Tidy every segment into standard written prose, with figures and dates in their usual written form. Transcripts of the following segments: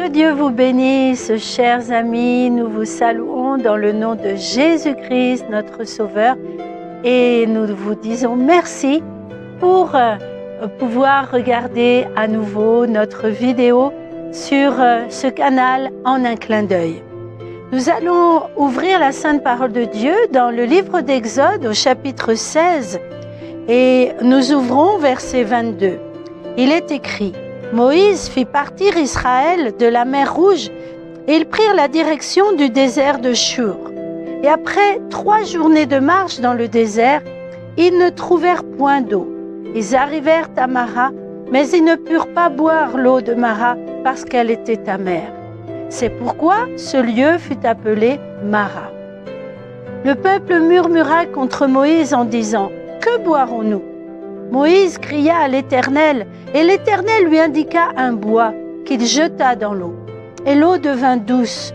Que Dieu vous bénisse, chers amis. Nous vous saluons dans le nom de Jésus-Christ, notre Sauveur. Et nous vous disons merci pour pouvoir regarder à nouveau notre vidéo sur ce canal en un clin d'œil. Nous allons ouvrir la Sainte Parole de Dieu dans le livre d'Exode au chapitre 16 et nous ouvrons verset 22. Il est écrit: Moïse fit partir Israël de la mer Rouge et ils prirent la direction du désert de Shur. Et après 3 journées de marche dans le désert, ils ne trouvèrent point d'eau. Ils arrivèrent à Mara, mais ils ne purent pas boire l'eau de Mara parce qu'elle était amère. C'est pourquoi ce lieu fut appelé Mara. Le peuple murmura contre Moïse en disant: Que boirons-nous? Moïse cria à l'Éternel, et l'Éternel lui indiqua un bois qu'il jeta dans l'eau. Et l'eau devint douce.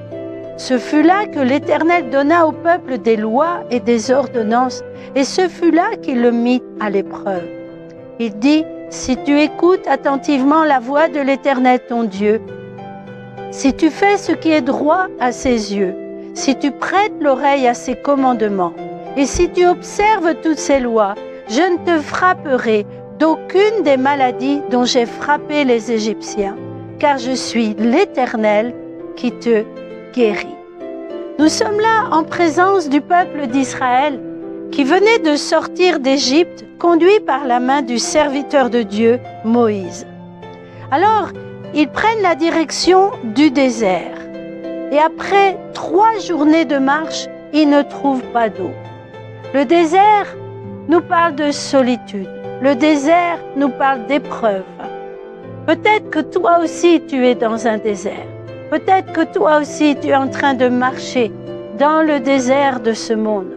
Ce fut là que l'Éternel donna au peuple des lois et des ordonnances, et ce fut là qu'il le mit à l'épreuve. Il dit: Si tu écoutes attentivement la voix de l'Éternel ton Dieu, si tu fais ce qui est droit à ses yeux, si tu prêtes l'oreille à ses commandements, et si tu observes toutes ses lois, je ne te frapperai d'aucune des maladies dont j'ai frappé les Égyptiens, car je suis l'Éternel qui te guérit. Nous sommes là en présence du peuple d'Israël qui venait de sortir d'Égypte, conduit par la main du serviteur de Dieu, Moïse. Alors, ils prennent la direction du désert. Et après 3 journées de marche, ils ne trouvent pas d'eau. Le désert nous parle de solitude. Le désert nous parle d'épreuve. Peut-être que toi aussi tu es dans un désert. Peut-être que toi aussi tu es en train de marcher dans le désert de ce monde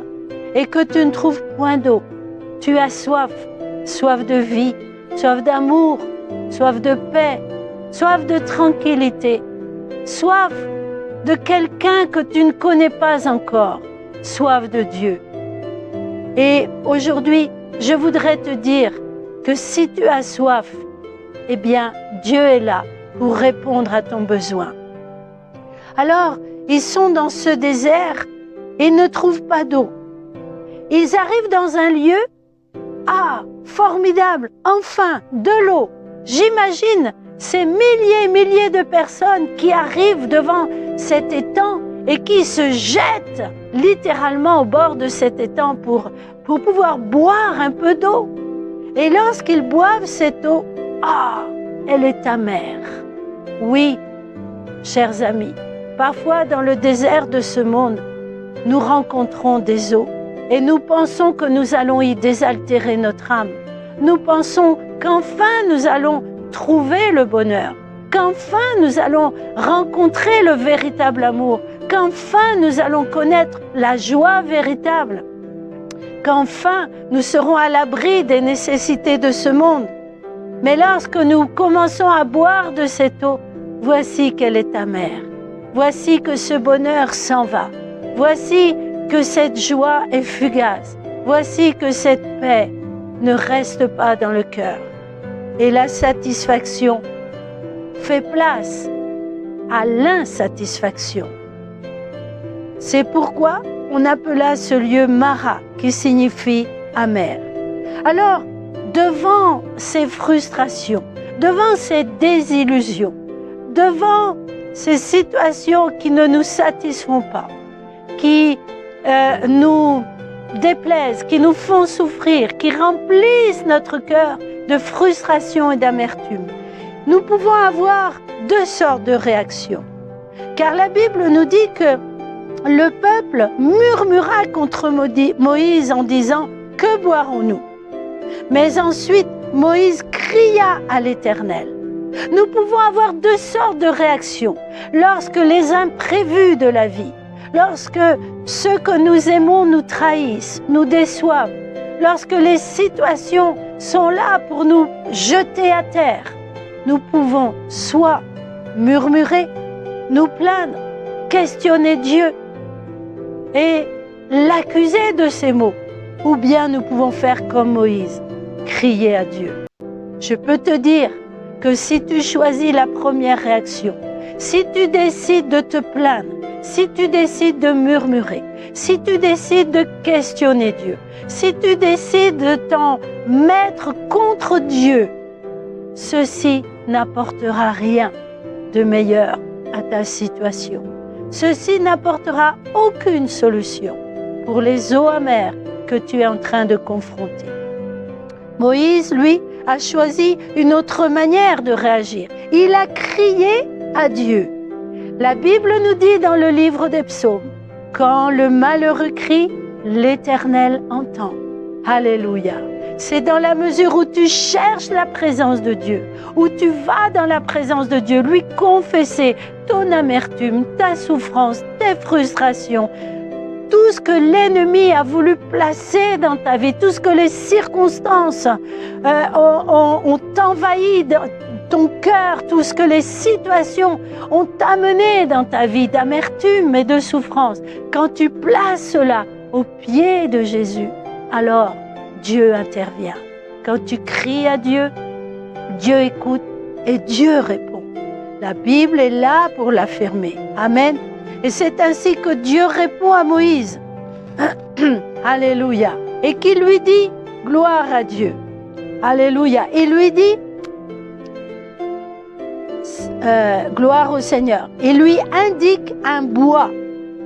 et que tu ne trouves point d'eau. Tu as soif, soif de vie, soif d'amour, soif de paix, soif de tranquillité, soif de quelqu'un que tu ne connais pas encore, soif de Dieu. Et aujourd'hui, je voudrais te dire que si tu as soif, eh bien, Dieu est là pour répondre à ton besoin. Alors, ils sont dans ce désert et ne trouvent pas d'eau. Ils arrivent dans un lieu, formidable, enfin, de l'eau. J'imagine ces milliers et milliers de personnes qui arrivent devant cet étang et qui se jettent littéralement au bord de cet étang pour pouvoir boire un peu d'eau. Et lorsqu'ils boivent cette eau, elle est amère. Oui, chers amis, parfois dans le désert de ce monde, nous rencontrons des eaux et nous pensons que nous allons y désaltérer notre âme. Nous pensons qu'enfin nous allons trouver le bonheur, qu'enfin nous allons rencontrer le véritable amour, qu'enfin nous allons connaître la joie véritable, qu'enfin nous serons à l'abri des nécessités de ce monde. Mais lorsque nous commençons à boire de cette eau, voici qu'elle est amère. Voici que ce bonheur s'en va. Voici que cette joie est fugace. Voici que cette paix ne reste pas dans le cœur. Et la satisfaction fait place à l'insatisfaction. C'est pourquoi on appela ce lieu Mara, qui signifie amer. Alors, devant ces frustrations, devant ces désillusions, devant ces situations qui ne nous satisfont pas, qui nous déplaisent, qui nous font souffrir, qui remplissent notre cœur de frustration et d'amertume, nous pouvons avoir 2 sortes de réactions. Car la Bible nous dit que le peuple murmura contre Moïse en disant: Que boirons-nous? Mais ensuite, Moïse cria à l'Éternel. Nous pouvons avoir 2 sortes de réactions. Lorsque les imprévus de la vie, lorsque ceux que nous aimons nous trahissent, nous déçoivent, lorsque les situations sont là pour nous jeter à terre, nous pouvons soit murmurer, nous plaindre, questionner Dieu et l'accuser de ces mots, ou bien nous pouvons faire comme Moïse, crier à Dieu. Je peux te dire que si tu choisis la première réaction, Si tu décides de te plaindre, si tu décides de murmurer, si tu décides de questionner Dieu, si tu décides de t'en mettre contre Dieu, ceci n'apportera rien de meilleur à ta situation. Ceci n'apportera aucune solution pour les eaux amères que tu es en train de confronter. Moïse, lui, a choisi une autre manière de réagir. Il a crié à Dieu. La Bible nous dit dans le livre des psaumes, « Quand le malheureux crie, l'Éternel entend. » Alléluia. C'est dans la mesure où tu cherches la présence de Dieu, où tu vas dans la présence de Dieu, lui confesser ton amertume, ta souffrance, tes frustrations, tout ce que l'ennemi a voulu placer dans ta vie, tout ce que les circonstances ont envahi ton cœur, tout ce que les situations ont amené dans ta vie d'amertume et de souffrance. Quand tu places cela au pied de Jésus, alors Dieu intervient. Quand tu cries à Dieu, Dieu écoute et Dieu répond. La Bible est là pour l'affirmer. Amen. Et c'est ainsi que Dieu répond à Moïse. Alléluia. Et qu'il lui dit, gloire à Dieu. Alléluia. Il lui dit, gloire au Seigneur. Il lui indique un bois.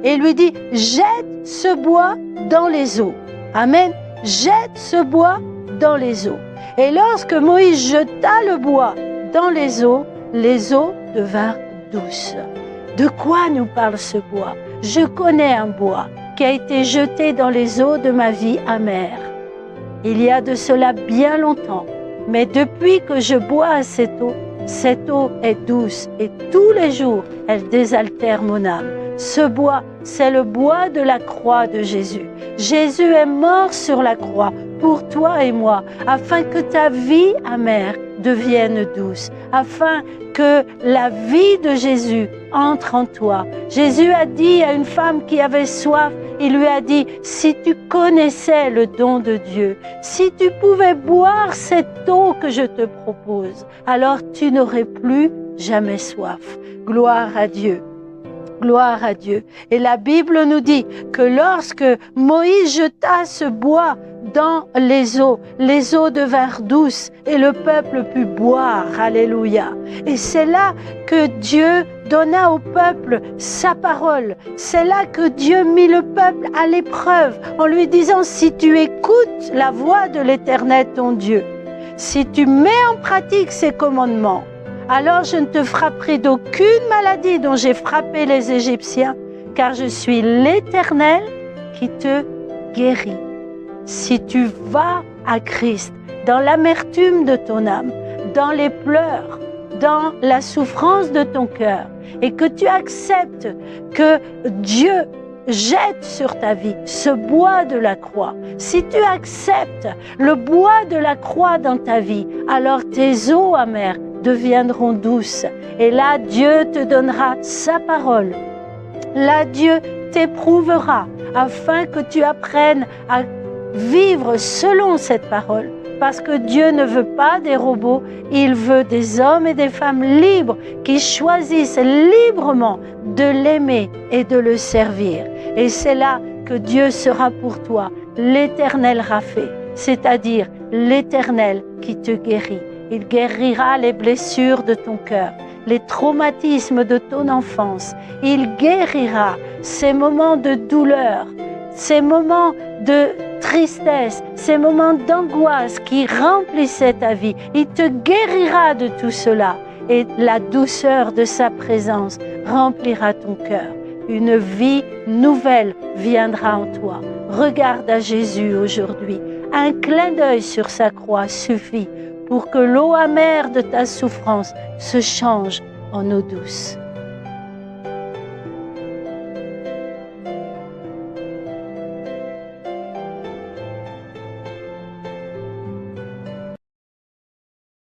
Et il lui dit, jette ce bois dans les eaux. Amen. Jette ce bois dans les eaux. Et lorsque Moïse jeta le bois dans les eaux devinrent douces. De quoi nous parle ce bois? Je connais un bois qui a été jeté dans les eaux de ma vie amère. Il y a de cela bien longtemps, mais depuis que je bois à cette eau est douce et tous les jours, elle désaltère mon âme. Ce bois, c'est le bois de la croix de Jésus. Jésus est mort sur la croix pour toi et moi, afin que ta vie amère devienne douce, afin que la vie de Jésus entre en toi. Jésus a dit à une femme qui avait soif, il lui a dit, si tu connaissais le don de Dieu, si tu pouvais boire cette eau que je te propose, alors tu n'aurais plus jamais soif. Gloire à Dieu. Gloire à Dieu. Et la Bible nous dit que lorsque Moïse jeta ce bois dans les eaux devinrent douces et le peuple put boire. Alléluia. Et c'est là que Dieu donna au peuple sa parole. C'est là que Dieu mit le peuple à l'épreuve en lui disant, si tu écoutes la voix de l'Éternel ton Dieu, si tu mets en pratique ses commandements, alors je ne te frapperai d'aucune maladie dont j'ai frappé les Égyptiens, car je suis l'Éternel qui te guérit. Si tu vas à Christ, dans l'amertume de ton âme, dans les pleurs, dans la souffrance de ton cœur, et que tu acceptes que Dieu jette sur ta vie ce bois de la croix, si tu acceptes le bois de la croix dans ta vie, alors tes eaux amères deviendront douces. Et là, Dieu te donnera sa parole. Là, Dieu t'éprouvera afin que tu apprennes à vivre selon cette parole. Parce que Dieu ne veut pas des robots, il veut des hommes et des femmes libres qui choisissent librement de l'aimer et de le servir. Et c'est là que Dieu sera pour toi l'Éternel Rapha, c'est-à-dire l'Éternel qui te guérit. Il guérira les blessures de ton cœur, les traumatismes de ton enfance. Il guérira ces moments de douleur, ces moments de tristesse, ces moments d'angoisse qui remplissaient ta vie. Il te guérira de tout cela et la douceur de sa présence remplira ton cœur. Une vie nouvelle viendra en toi. Regarde à Jésus aujourd'hui. Un clin d'œil sur sa croix suffit pour que l'eau amère de ta souffrance se change en eau douce.